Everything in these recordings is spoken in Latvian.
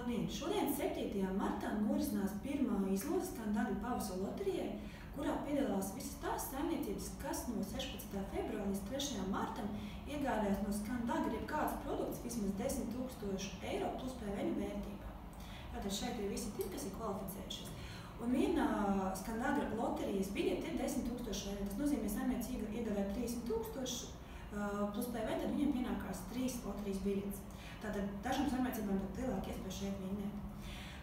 Labdien! Šodien 7. martā norisinās pirmā izloze Skandagļu pavasara loterijai, kurā piedalās visas tās saimniecības, kas no 16. februāra līdz 3. martam iegādājas no Skandagļa jebkāds produkts vismaz 10 000 eiro plus PVN vērtībā. Tātad šeit ir visi tie, kas ir kvalificējušies. Un viena Skandagļa loterijas biļete ir 10 000 eiro. Tas nozīmē, saimniecība iegādāja 30 000 plus PVN, tad viņiem pienākās 3 loterijas biļetes. Tātad dažām saimniecībām tad lielāka iespēja šeit vinnēt.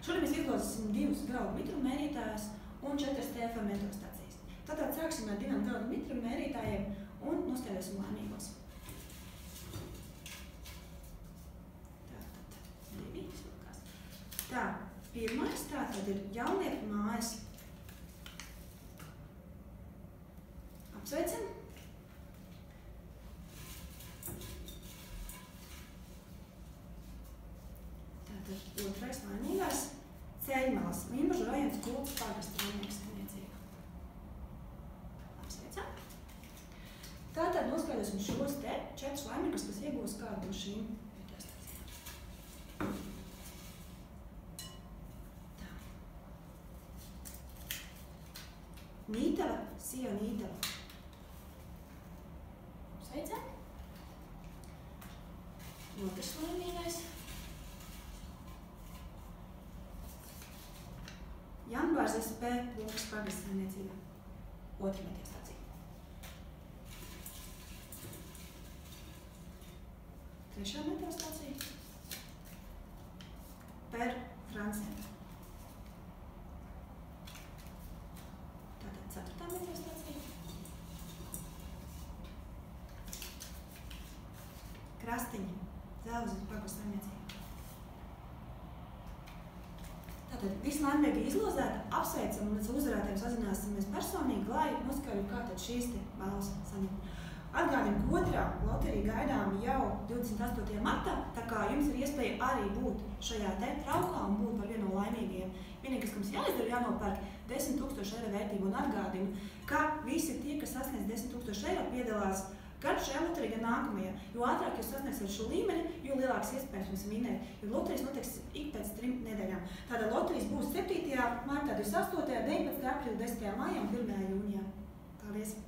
Šodien mēs izlosim 2 graudu mitrumu mērītājus un 4 TFM metrostacijas. Tātad sāksim ar 2 graudu mitrumu mērītājiem un noskaidrosim laimīgos. Tātad 2 izvilkās. Tā, pirmais tātad ir Jaunnieku mājas. Apsveicam! Otrais laimīgais Ceļmalas, Limbažu rajons Kultas pagasta laimīgas saimniecība. Apsveicam! Tātad noskaidrosim šos te 4 laimīgus, kas iegūs kādu no šīm metrostācijām. Tā. Nītava, Sija Nītava. Apsveicam! Otrs laimīgais Janbārs SP Kultas pagasta saimniecība. Otra metrostācija. Trešā metrostācija Per Francēm. Tātad 4. metrostācija. Krastiņi, Zelvas pagasta saimniecība. Tātad visi laimīgi izlozēti, apsveicam un uzvarētājiem sazināsimies personīgi, lai noskaidrotu, kā tad šīs te balvas saņem. Atgādinu, ka otrā loterija gaidām jau 28. martā, tā kā jums ir iespēja arī būt šajā te traukā un būt par vienu no laimīgajiem. Vienīgais, ka mums jāizdara, jānopērk 10 000 eiro vērtību un atgādinu, ka visi tie, kas sasniedz 10 000 eiro, piedalās gan šajā loterijā, gan nākamajā. Jo ātrāk jūs sasniegsiet šo līmeni, jo lielāks iespējas jums vinnēt. Jo loterijas notiks ik pēc 3 nedēļām. Tātad loterijas būs 7. martā, 28., 19. aprīlī, 10. maijā un 1. jūnijā. Paldies!